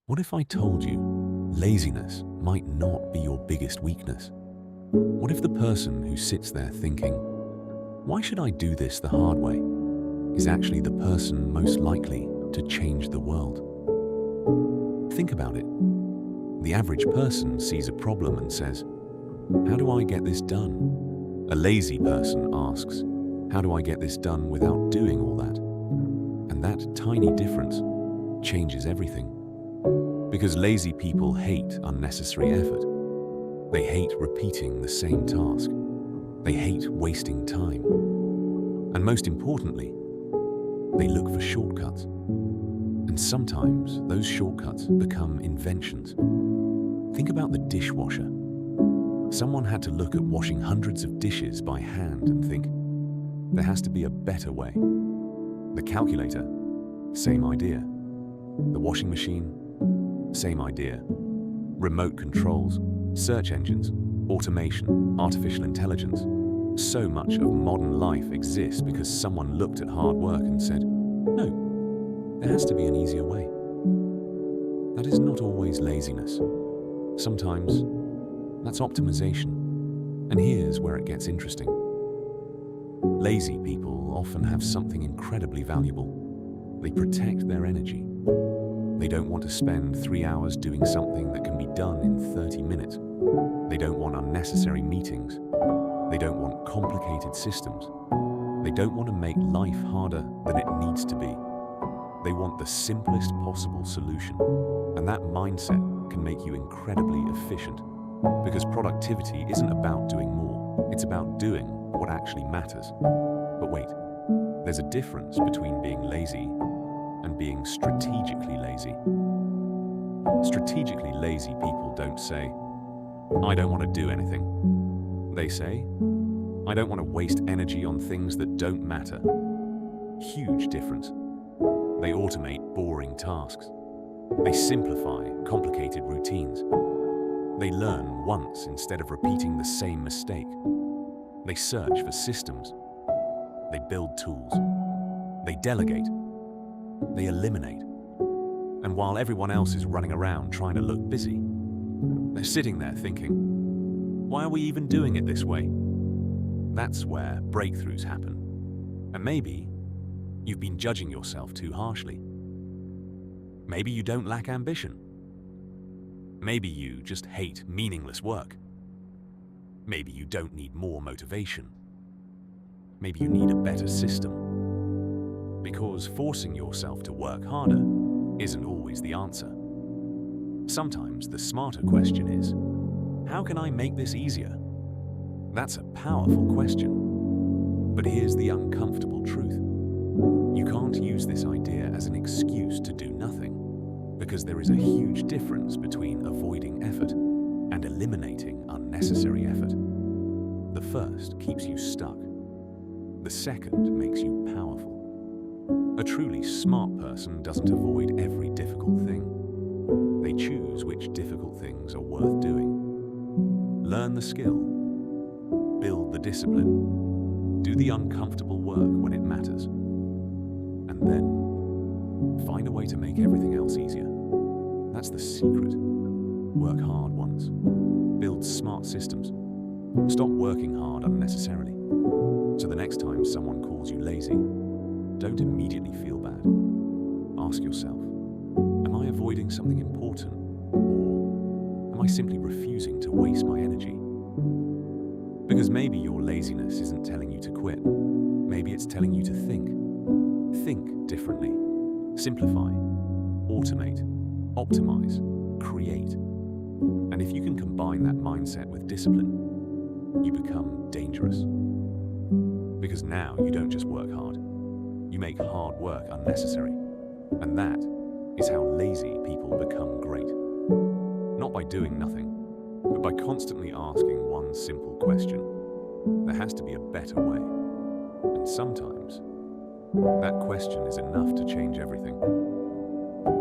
What if I told you laziness might not be your biggest weakness? What if the person who sits there thinking, "Why should I do this the hard way?" is actually the person most likely to change the world? Think about it. The average person sees a problem and says, "How do I get this done?" A lazy person asks, "How do I get this done without doing all that?" And that tiny difference changes everything. Because lazy people hate unnecessary effort. They hate repeating the same task. They hate wasting time. And most importantly, they look for shortcuts. And sometimes those shortcuts become inventions. Think about the dishwasher. Someone had to look at washing hundreds of dishes by hand and think, there has to be a better way. The calculator, same idea. The washing machine, same idea. Remote controls, search engines, automation, artificial intelligence. So much of modern life exists because someone looked at hard work and said, no, there has to be an easier way. That is not always laziness. Sometimes that's optimization. And here's where it gets interesting. Lazy people often have something incredibly valuable. They protect their energy. They don't want to spend 3 hours doing something that can be done in 30 minutes. They don't want unnecessary meetings. They don't want complicated systems. They don't want to make life harder than it needs to be. They want the simplest possible solution. And that mindset can make you incredibly efficient. Because productivity isn't about doing more. It's about doing what actually matters. But wait, there's a difference between being lazy and being strategically lazy. Strategically lazy people don't say, I don't want to do anything. They say, I don't want to waste energy on things that don't matter. Huge difference. They automate boring tasks. They simplify complicated routines. They learn once instead of repeating the same mistake. They search for systems. They build tools. They delegate. They eliminate. And while everyone else is running around trying to look busy, they're sitting there thinking, why are we even doing it this way? That's where breakthroughs happen. And maybe you've been judging yourself too harshly. Maybe you don't lack ambition. Maybe you just hate meaningless work. Maybe you don't need more motivation. Maybe you need a better system. Because forcing yourself to work harder isn't always the answer. Sometimes the smarter question is, how can I make this easier? That's a powerful question. But here's the uncomfortable truth. You can't use this idea as an excuse to do nothing, because there is a huge difference between avoiding effort and eliminating unnecessary effort. The first keeps you stuck. The second makes you powerful. A truly smart person doesn't avoid every difficult thing. They choose which difficult things are worth doing. Learn the skill. Build the discipline. Do the uncomfortable work when it matters. And then find a way to make everything else easier. That's the secret. Work hard once. Build smart systems. Stop working hard unnecessarily. So the next time someone calls you lazy, don't immediately feel bad. Ask yourself, am I avoiding something important? Or am I simply refusing to waste my energy? Because maybe your laziness isn't telling you to quit. Maybe it's telling you to think. Think differently. Simplify. Automate. Optimize. Create. And if you can combine that mindset with discipline, you become dangerous. Because now you don't just work hard. You make hard work unnecessary. And that is how lazy people become great. Not by doing nothing, but by constantly asking one simple question. There has to be a better way. And sometimes, that question is enough to change everything.